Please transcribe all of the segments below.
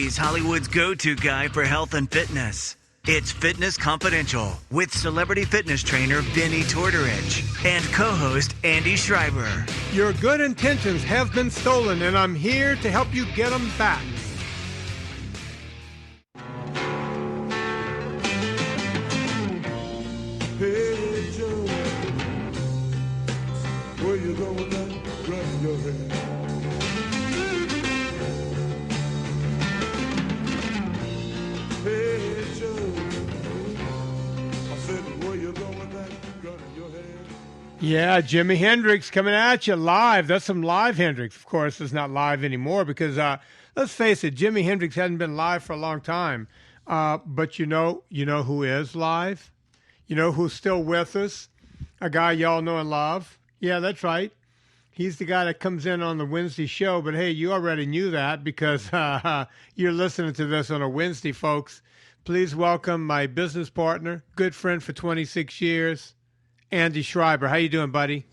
He's Hollywood's go-to guy for health and fitness. It's Fitness Confidential with celebrity fitness trainer Vinnie Tortorich and co-host Andy Schreiber. Your good intentions have been stolen, and I'm here to help you get them back. Hey Joe, where you going now? Running your head. Hey Joe, I said where you going now? Running your head. Yeah, Jimi Hendrix coming at you live. That's some live Hendrix. Of course, it's not live anymore because, let's face it, Jimi Hendrix hadn't been live for a long time. But you know who is live? You know who's still with us? A guy y'all know and love. Yeah, that's right. He's the guy that comes in on the Wednesday show. But, hey, you already knew that because you're listening to this on a Wednesday, folks. Please welcome my business partner, good friend for 26 years, Andy Schreiber. How you doing, buddy?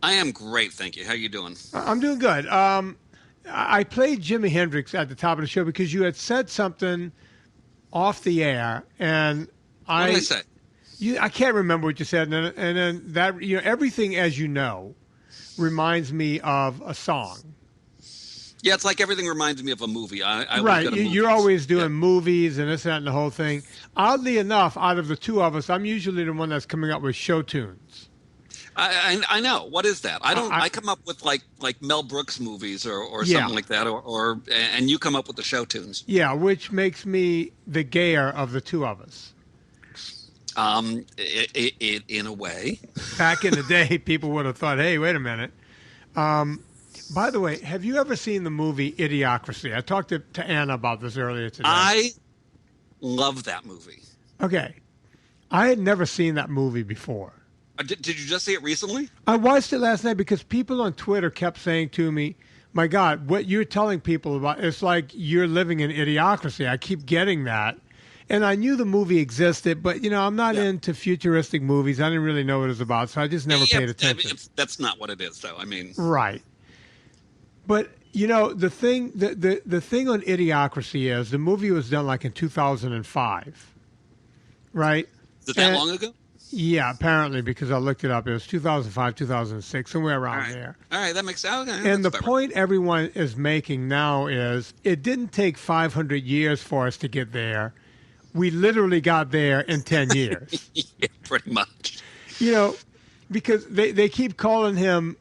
I am great, thank you. How you doing? I'm doing good. I played Jimi Hendrix at the top of the show because you had said something off the air, and What did I say? I can't remember what you said, and then that everything, as you know, reminds me of a song. Yeah, it's like everything reminds me of a movie. I Right, look at a movie. you're always doing movies and this, that, and the whole thing. Oddly enough, out of the two of us, I'm usually the one that's coming up with show tunes. I know. What is that? I come up with like Mel Brooks movies or something like that, and you come up with the show tunes. Yeah, which makes me the gayer of the two of us. In a way. Back in the day, people would have thought, hey, wait a minute. By the way, have you ever seen the movie Idiocracy? I talked to Anna about this earlier today. I love that movie. Okay. I had never seen that movie before. Did you just see it recently? I watched it last night because people on Twitter kept saying to me, my God, what you're telling people about, it's like you're living in Idiocracy. I keep getting that. And I knew the movie existed, but, I'm not into futuristic movies. I didn't really know what it was about, so I just never paid attention. That's not what it is, though. I mean... Right. But, the thing the thing on Idiocracy is the movie was done like in 2005, right? Is it that long ago? Yeah, apparently, because I looked it up. It was 2005, 2006, somewhere around there. All right, that makes sense. Okay, and the point everyone is making now is it didn't take 500 years for us to get there. We literally got there in 10 years. Yeah, pretty much. Because they keep calling him,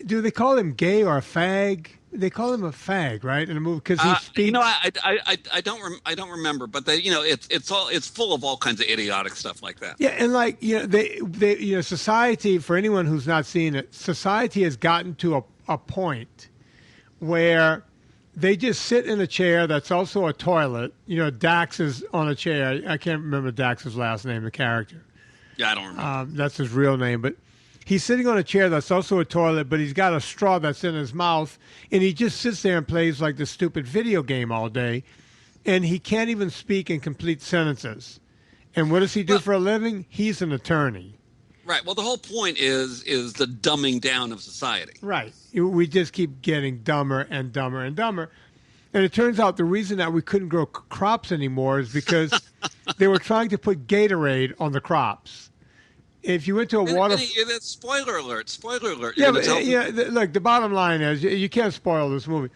do they call him gay or a fag? They call him a fag, right, in the movie because he speaks. I don't remember, but it's full of all kinds of idiotic stuff like that. Yeah, and society, for anyone who's not seen it, society has gotten to a point where they just sit in a chair that's also a toilet. Dax is on a chair. I can't remember Dax's last name, the character. Yeah, I don't remember. That's his real name, but he's sitting on a chair that's also a toilet, but he's got a straw that's in his mouth, and he just sits there and plays like the stupid video game all day, and he can't even speak in complete sentences. And what does he do for a living? He's an attorney. Right. Well, the whole point is the dumbing down of society. Right. We just keep getting dumber and dumber and dumber. And it turns out the reason that we couldn't grow crops anymore is because they were trying to put gatorade on the crops. If you went to a water... Spoiler alert. Yeah, look, the bottom line is you can't spoil this movie.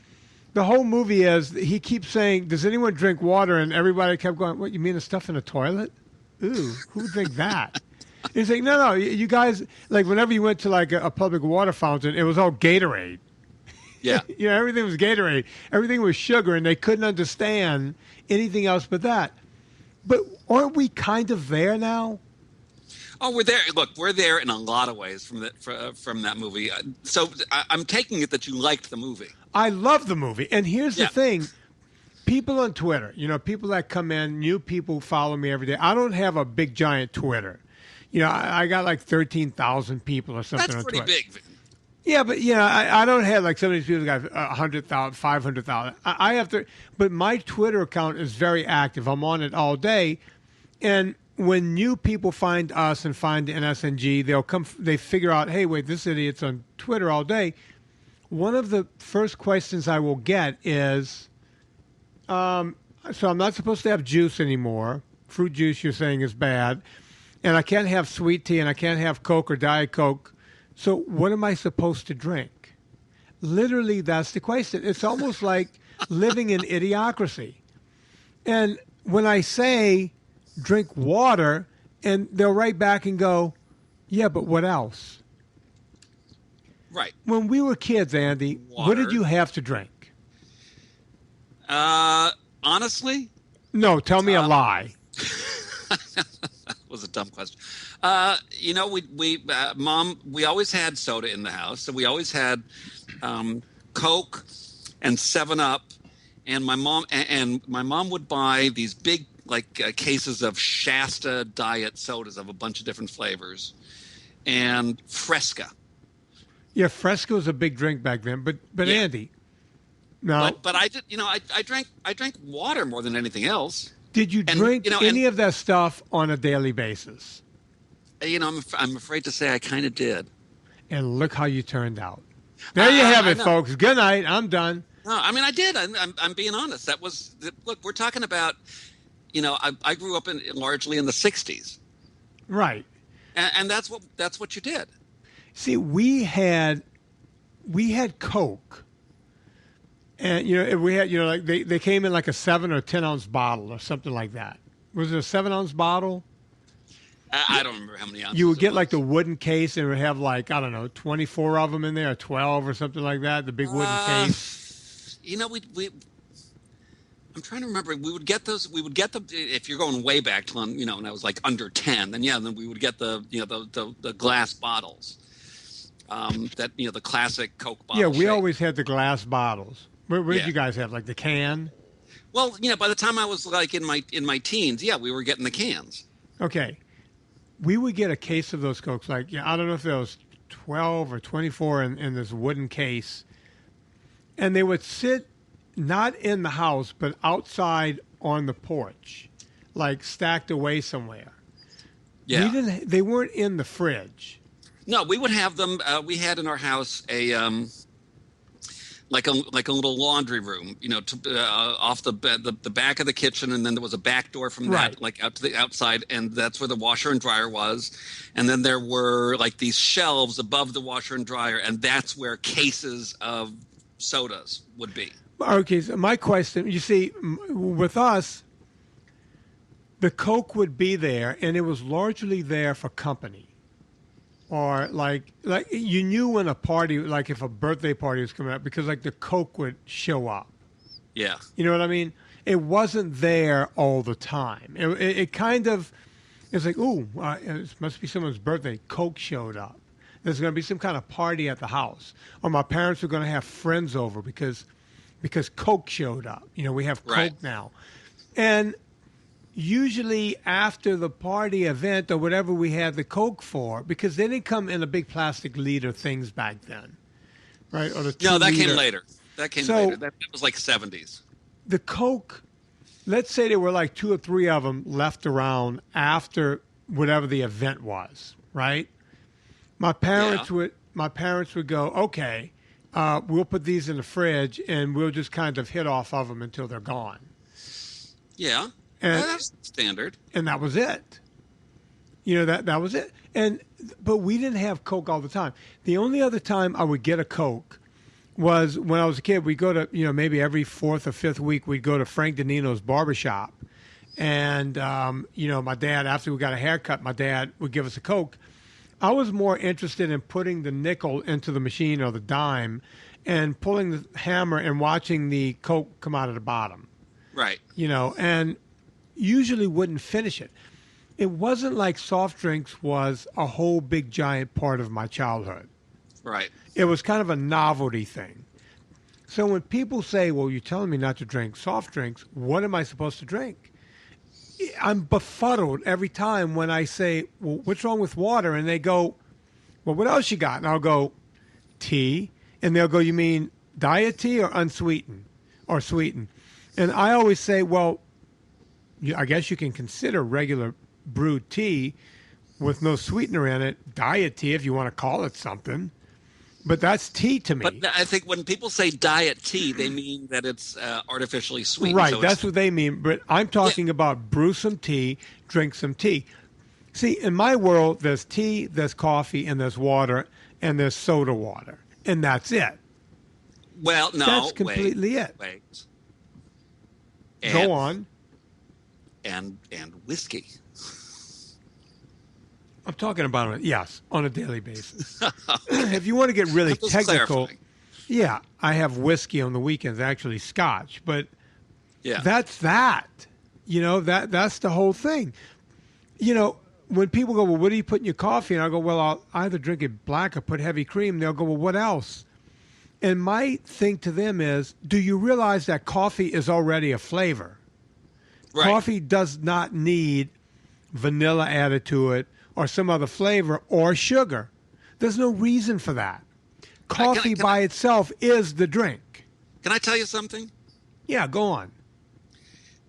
The whole movie is he keeps saying, does anyone drink water? And everybody kept going, what, you mean the stuff in the toilet? Ooh, who would think that? He's like, no, you guys, like whenever you went to like a public water fountain, it was all Gatorade. Yeah. Everything was Gatorade. Everything was sugar, and they couldn't understand anything else but that. But aren't we kind of there now? Oh, we're there. Look, we're there in a lot of ways from that movie. So I'm taking it that you liked the movie. I love the movie. And here's the thing. People on Twitter, people that come in, new people follow me every day. I don't have a big, giant Twitter. I got like 13,000 people or something on Twitter. That's pretty big. Yeah, but, I don't have like some of these people got 100,000, 500,000. I have to, but my Twitter account is very active. I'm on it all day. And when new people find us and find NSNG, they figure out, hey, wait, this idiot's on Twitter all day. One of the first questions I will get is, So I'm not supposed to have juice anymore. Fruit juice, you're saying, is bad. And I can't have sweet tea, and I can't have Coke or Diet Coke. So what am I supposed to drink? Literally, that's the question. It's almost like living in idiocracy. And when I say drink water, and they'll write back and go, yeah, but what else? Right. When we were kids, Andy, what did you have to drink? Honestly? No, tell me a lie. That was a dumb question. Mom, we always had soda in the house. So we always had Coke and 7-Up. And my mom would buy these big cases of Shasta diet sodas of a bunch of different flavors, and Fresca. Yeah, Fresca was a big drink back then. But yeah. Andy, no. But I did. I drank water more than anything else. Did you drink any of that stuff on a daily basis? I'm afraid to say I kind of did. And look how you turned out. There you have it, folks. Good night. I'm done. No, I mean I did. I'm being honest. That was look. We're talking about. I grew up largely in the '60s. Right. And that's what you did. See, we had Coke. And we had they came in like a 7 or 10 ounce bottle or something like that. Was it a 7 ounce bottle? I don't remember how many ounces. You would get like the wooden case and it would have 24 of them in there, or 12 or something like that. The big wooden case. We I'm trying to remember. We would get those. We would get them if you're going way back to when I was like under 10. Then we would get the glass bottles. The classic Coke bottle. Yeah, we shape. always had the glass bottles. What did you guys have? Like the can? Well, by the time I was like in my teens, we were getting the cans. Okay. We would get a case of those Cokes. I don't know if there was 12 or 24 in this wooden case. And they would sit not in the house, but outside on the porch, stacked away somewhere. Yeah. They weren't in the fridge. No, we would have them. We had in our house a little laundry room, off the back of the kitchen, and then there was a back door from that, out to the outside, and that's where the washer and dryer was. And then there were these shelves above the washer and dryer, and that's where cases of sodas would be. Okay, so my question, you see, with us, the Coke would be there, and it was largely there for company. Or you knew when a party, if a birthday party was coming up, because the Coke would show up. Yeah. You know what I mean? It wasn't there all the time. It kind of, it's like, it must be someone's birthday. Coke showed up. There's going to be some kind of party at the house. Or my parents were going to have friends over because Coke showed up. We have Coke now. And usually after the party event or whatever we had the Coke for, because they didn't come in a big plastic liter things back then, right? Or the no, that came later. That came later. That was 70s. The Coke, let's say there were 2 or 3 of them left around after whatever the event was, right? My parents would go, okay, we'll put these in the fridge and we'll just kind of hit off of them until they're gone. Yeah. And, that's standard. And that was it. That was it. But we didn't have Coke all the time. The only other time I would get a Coke was when I was a kid. We'd go to, maybe every 4th or 5th week, we'd go to Frank Danino's barbershop. And, my dad, after we got a haircut, my dad would give us a Coke. I was more interested in putting the nickel into the machine or the dime and pulling the hammer and watching the Coke come out of the bottom. Right. And usually wouldn't finish it. It wasn't like soft drinks was a whole big giant part of my childhood. Right. It was kind of a novelty thing. So when people say, well, you're telling me not to drink soft drinks, what am I supposed to drink? I'm befuddled every time when I say, well, what's wrong with water? And they go, well, what else you got? And I'll go, tea. And they'll go, you mean diet tea or unsweetened or sweetened? And I always say, well, I guess you can consider regular brewed tea with no sweetener in it, diet tea if you want to call it something. But that's tea to me. But I think when people say diet tea, they mean that it's artificially sweet. Right, So that's what they mean. But I'm talking about brew some tea, drink some tea. See, in my world, there's tea, there's coffee, and there's water, and there's soda water. And that's it. Well, no, That's completely it. Wait. Go on. And whiskey. I'm talking about it, yes, on a daily basis. If you want to get really Just technical, clarifying. yeah, I have whiskey on the weekends, actually scotch, but Yeah. that's that. That's the whole thing. When people go, well, what do you put in your coffee? And I go, well, I'll either drink it black or put heavy cream. They'll go, well, what else? And my thing to them is, do you realize that coffee is already a flavor? Right. Coffee does not need vanilla added to it or some other flavor or sugar. There's no reason for that. Coffee by itself is the drink. Can I tell you something? Yeah, go on.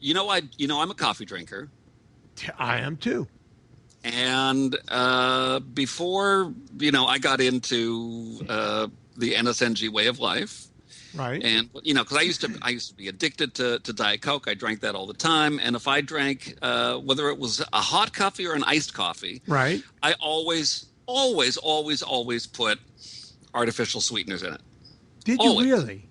I'm a coffee drinker. I am too. And before, I got into the NSNG way of life. Right. And because I used to be addicted to Diet Coke. I drank that all the time. And if I drank, whether it was a hot coffee or an iced coffee, right, I always put artificial sweeteners in it. Did Always. you really?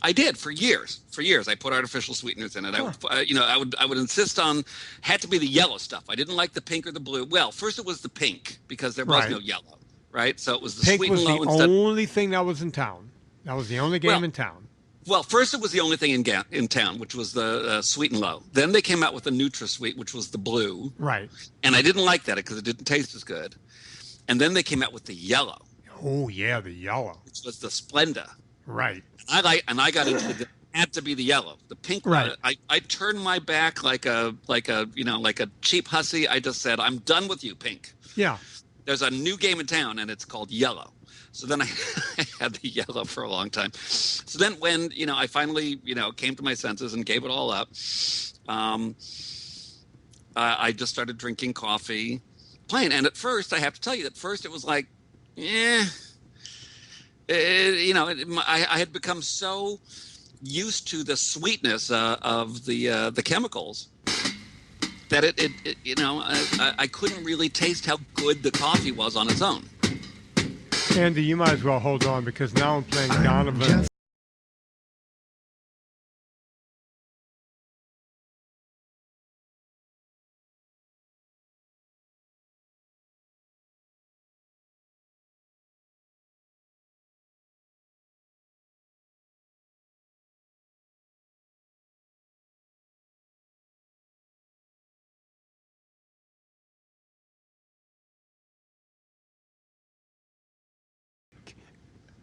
I did for years. For years, I put artificial sweeteners in it. Huh. I would insist on had to be the yellow stuff. I didn't like the pink or the blue. Well, first it was the pink because there was Right. no yellow, right? So it was the Pink sweet was and the low instead. only thing that was in town. That was the only game in town. Well, first it was the only thing in town, which was the sweet and low. Then they came out with the NutraSweet, which was the blue, Right. and I didn't like that because it didn't taste as good. And then they came out with the yellow, Oh yeah, the yellow. which was the Splenda. Right. I got into it. It had to be the yellow. The pink. Right. I turned my back like a cheap hussy. I just said, I'm done with you, pink. Yeah. There's a new game in town, and it's called yellow. So then I had the yellow for a long time. So then when I finally came to my senses and gave it all up, I just started drinking coffee plain. And at first, I have to tell you, it was like, I had become so used to the sweetness of the chemicals that I couldn't really taste how good the coffee was on its own. Andy, you might as well hold on because now I'm playing Donovan.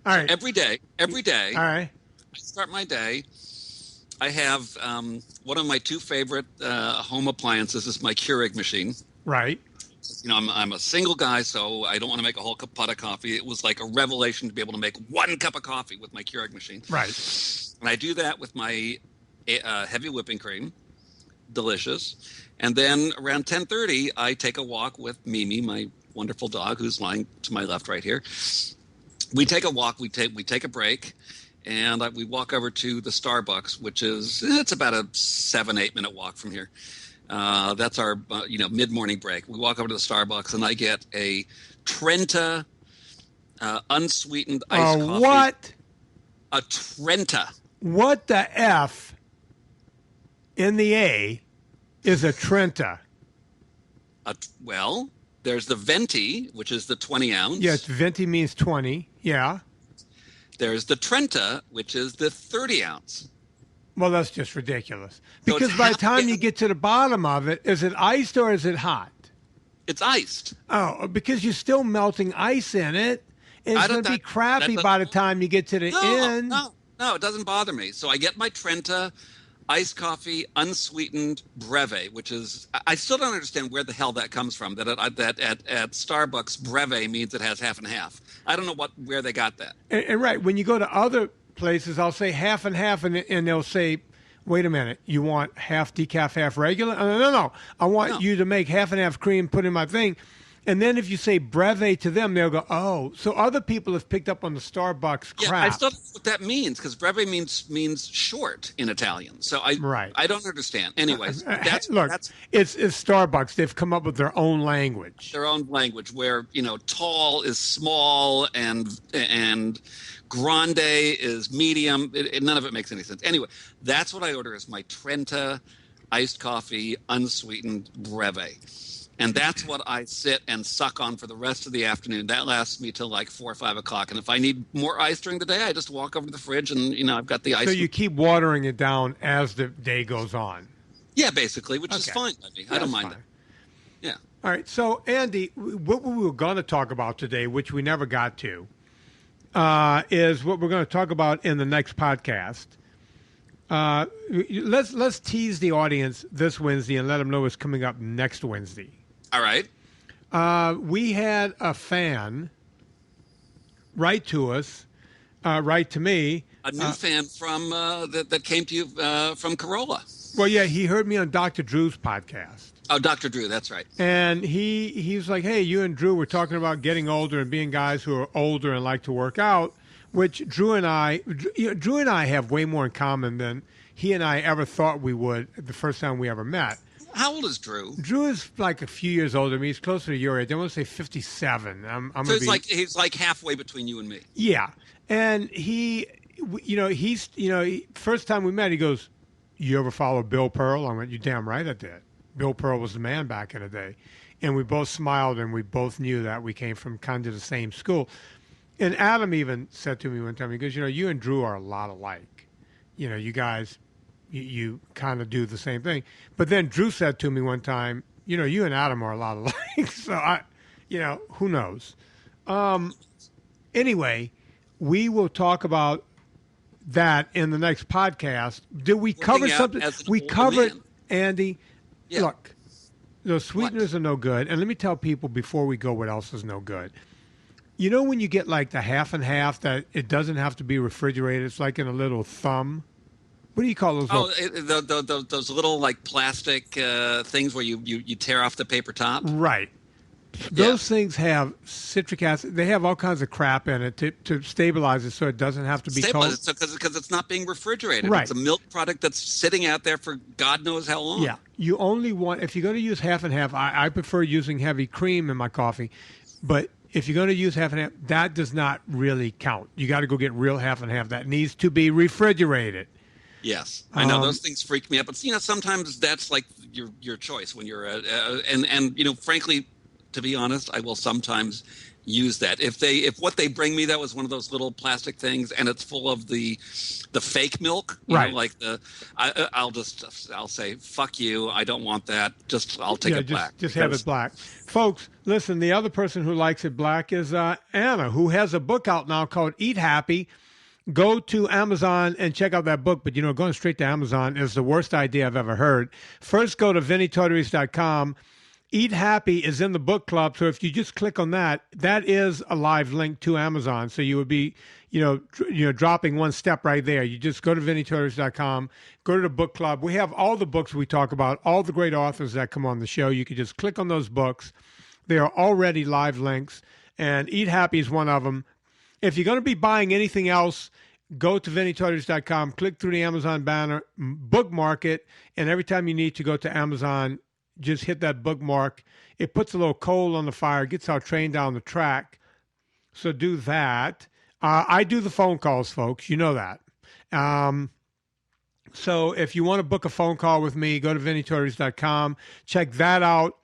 All right. Every day, All right. I start my day. I have one of my two favorite home appliances is my Keurig machine. Right. I'm a single guy, so I don't want to make a whole pot of coffee. It was like a revelation to be able to make one cup of coffee with my Keurig machine. Right. And I do that with my heavy whipping cream. Delicious. And then around 10:30, I take a walk with Mimi, my wonderful dog, who's lying to my left right here. We take a walk. We take a break, and we walk over to the Starbucks, which is it's about a 7-8 minute walk from here. That's our mid-morning break. We walk over to the Starbucks, and I get a Trenta unsweetened iced coffee. What? A Trenta. What the F in the A is a Trenta? Well, there's the Venti, which is the 20 ounce. Yes, Venti means 20. Yeah. There's the Trenta, which is the 30 ounce. Well, that's just ridiculous. So Because it's by the half time you gallon. get to the bottom of it, is it iced or is it hot? It's iced. Oh, because you're still melting ice in it. And I it's don't- going to be that- crappy that by the doesn't- time you get to the end. No, it doesn't bother me. So I get my Trenta iced coffee, unsweetened breve, which is I still don't understand where the hell that comes from. That at Starbucks, breve means it has half and half. I don't know where they got that. And right, when you go to other places, I'll say half and half, and they'll say, wait a minute, you want half decaf, half regular? No. I want you to make half and half cream, put in my thing. And then if you say breve to them, they'll go, oh. So other people have picked up on the Starbucks Yeah, crap. I still don't know what that means because breve means short in Italian. So Right. I don't understand. Anyways, that's it's Starbucks. They've come up with their own language. their own language where tall is small and grande is medium. None of it makes any sense. Anyway, that's what I order is my Trenta iced coffee, unsweetened breve. And that's what I sit and suck on for the rest of the afternoon. That lasts me till like 4 or 5 o'clock. And if I need more ice during the day, I just walk over to the fridge and I've got the ice. So you keep watering it down as the day goes on. Yeah, basically, which is fine by me. I don't mind fine. it. Yeah. All right. So Andy, what we were going to talk about today, which we never got to, is what we're going to talk about in the next podcast. Let's tease the audience this Wednesday and let them know what's coming up next Wednesday. All right. We had a fan write to us, write to me. A new fan from that came to you from Corolla. Well, yeah, he heard me on Dr. Drew's podcast. Oh, Dr. Drew, that's right. And he was like, hey, you and Drew were talking about getting older and being guys who are older and like to work out, which Drew and I have way more in common than he and I ever thought we would the first time we ever met. How old is Drew? Drew is like a few years older than me. He's closer to your age. I want to say 57. So he's like halfway between you and me. Yeah. And first time we met, he goes, you ever follow Bill Pearl? I went, you damn right I did. Bill Pearl was the man back in the day. And we both smiled and we both knew that we came from kind of the same school. And Adam even said to me one time, he goes, you and Drew are a lot alike. You guys, you kind of do the same thing. But then Drew said to me one time, you and Adam are a lot alike. So who knows? Anyway, we will talk about that in the next podcast. Did we cover something? We covered, Andy. Yeah. Look, those sweeteners are no good. And let me tell people before we go what else is no good. When you get like the half and half that it doesn't have to be refrigerated, it's like in a little thumb. What do you call those? Those little like plastic things where you tear off the paper top. Right. Those things have citric acid. They have all kinds of crap in it to stabilize it so it doesn't have to be cold. Because it's not being refrigerated. Right. It's a milk product that's sitting out there for God knows how long. Yeah. You only want, if you're going to use half and half, I prefer using heavy cream in my coffee. But if you're going to use half and half, that does not really count. You got to go get real half and half. That needs to be refrigerated. Yes, I know those things freak me out, but sometimes that's like your choice when you're and frankly, to be honest, I will sometimes use that if what they bring me that was one of those little plastic things and it's full of the fake milk, I'll say fuck you, I don't want that. I'll take it black. Just have it black, folks. Listen, the other person who likes it black is Anna, who has a book out now called Eat Happy. Go to Amazon and check out that book. But, going straight to Amazon is the worst idea I've ever heard. First, go to VinnieTortorich.com. Eat Happy is in the book club. So if you just click on that, that is a live link to Amazon. So you would be, dropping one step right there. You just go to VinnieTortorich.com, go to the book club. We have all the books we talk about, all the great authors that come on the show. You can just click on those books. They are already live links. And Eat Happy is one of them. If you're going to be buying anything else, go to VinnieTortorich.com, click through the Amazon banner, bookmark it, and every time you need to go to Amazon, just hit that bookmark. It puts a little coal on the fire, gets our train down the track. So do that. I do the phone calls, folks. You know that. So if you want to book a phone call with me, go to VinnieTortorich.com. Check that out.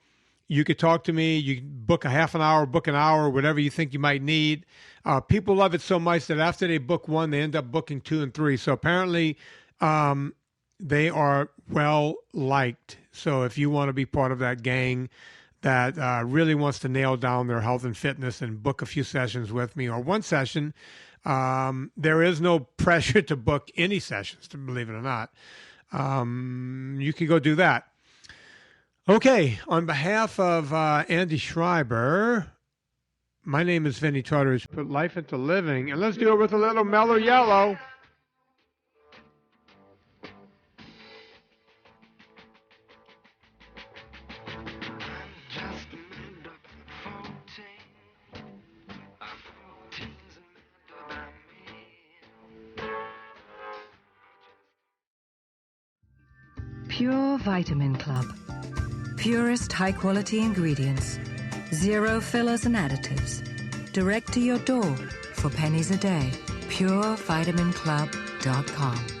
You could talk to me. You can book a half an hour, book an hour, whatever you think you might need. People love it so much that after they book one, they end up booking 2 and 3. So apparently they are well liked. So if you want to be part of that gang that really wants to nail down their health and fitness and book a few sessions with me or one session, there is no pressure to book any sessions, believe it or not. You can go do that. Okay, on behalf of Andy Schreiber, my name is Vinnie Tortorich. Put life into living, and let's do it with a little Mellow Yellow. Just a man looking for Pure Vitamin Club. Purest high-quality ingredients. Zero fillers and additives. Direct to your door for pennies a day. PureVitaminClub.com.